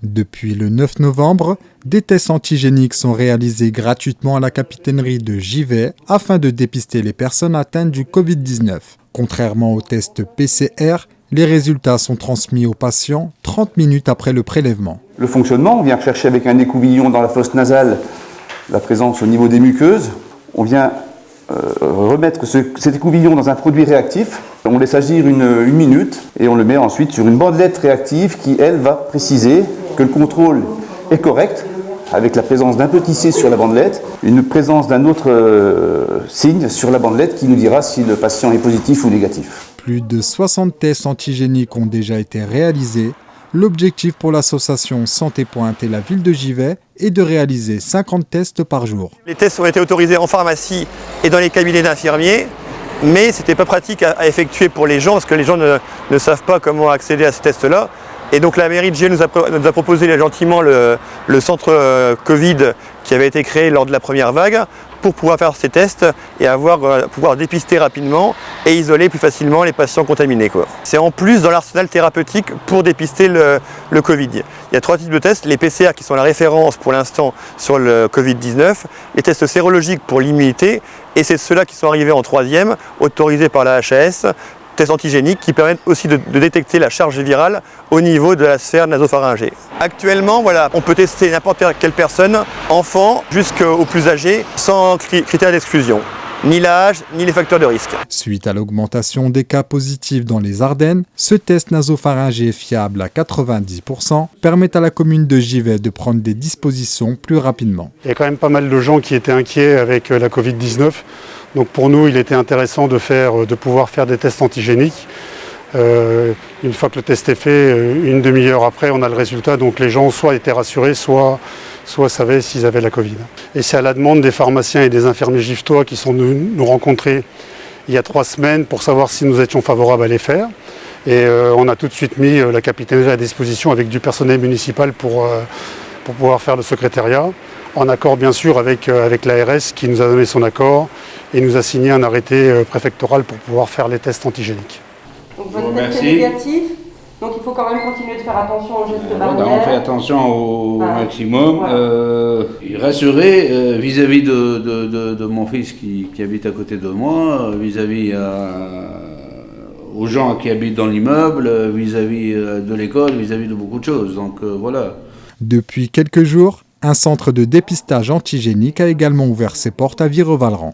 Depuis le 9 novembre, des tests antigéniques sont réalisés gratuitement à la capitainerie de Givet afin de dépister les personnes atteintes du Covid-19. Contrairement aux tests PCR, les résultats sont transmis aux patients 30 minutes après le prélèvement. Le fonctionnement, on vient rechercher avec un écouvillon dans la fosse nasale la présence au niveau des muqueuses. On vient remettre cet écouvillon dans un produit réactif. On laisse agir une minute et on le met ensuite sur une bandelette réactive qui, elle, va préciser que le contrôle est correct, avec la présence d'un petit C sur la bandelette, une présence d'un autre signe sur la bandelette qui nous dira si le patient est positif ou négatif. Plus de 60 tests antigéniques ont déjà été réalisés. L'objectif pour l'association Santé Pointe et la ville de Givet est de réaliser 50 tests par jour. Les tests ont été autorisés en pharmacie et dans les cabinets d'infirmiers, mais ce n'était pas pratique à effectuer pour les gens parce que les gens ne savent pas comment accéder à ces tests-là. Et donc la mairie de Givet nous a proposé gentiment le centre Covid qui avait été créé lors de la première vague pour pouvoir faire ces tests et pouvoir dépister rapidement et isoler plus facilement les patients contaminés. C'est en plus dans l'arsenal thérapeutique pour dépister le Covid. Il y a 3 types de tests, les PCR qui sont la référence pour l'instant sur le Covid-19, les tests sérologiques pour l'immunité et c'est ceux-là qui sont arrivés en 3e, autorisés par la HAS, tests antigéniques qui permettent aussi de détecter la charge virale au niveau de la sphère nasopharyngée. Actuellement, on peut tester n'importe quelle personne, enfant jusqu'au plus âgé, sans critères d'exclusion, ni l'âge, ni les facteurs de risque. Suite à l'augmentation des cas positifs dans les Ardennes, ce test nasopharyngé fiable à 90% permet à la commune de Givet de prendre des dispositions plus rapidement. Il y a quand même pas mal de gens qui étaient inquiets avec la Covid-19. Donc pour nous, il était intéressant de pouvoir faire des tests antigéniques. Une fois que le test est fait, une demi-heure après, on a le résultat. Donc les gens soit étaient rassurés, soit savaient s'ils avaient la Covid. Et c'est à la demande des pharmaciens et des infirmiers giftois qui sont venus nous rencontrer il y a 3 semaines pour savoir si nous étions favorables à les faire. Et on a tout de suite mis la capitainerie à disposition avec du personnel municipal pour pouvoir faire le secrétariat, en accord bien sûr avec l'ARS qui nous a donné son accord et nous a signé un arrêté préfectoral pour pouvoir faire les tests antigéniques. Donc votre test est négatif, donc il faut quand même continuer de faire attention aux gestes barrières. On fait attention au maximum. Rassurer vis-à-vis de mon fils qui habite à côté de moi, vis-à-vis aux gens qui habitent dans l'immeuble, vis-à-vis de l'école, vis-à-vis de beaucoup de choses. Donc voilà. Depuis quelques jours, un centre de dépistage antigénique a également ouvert ses portes à Virevalran.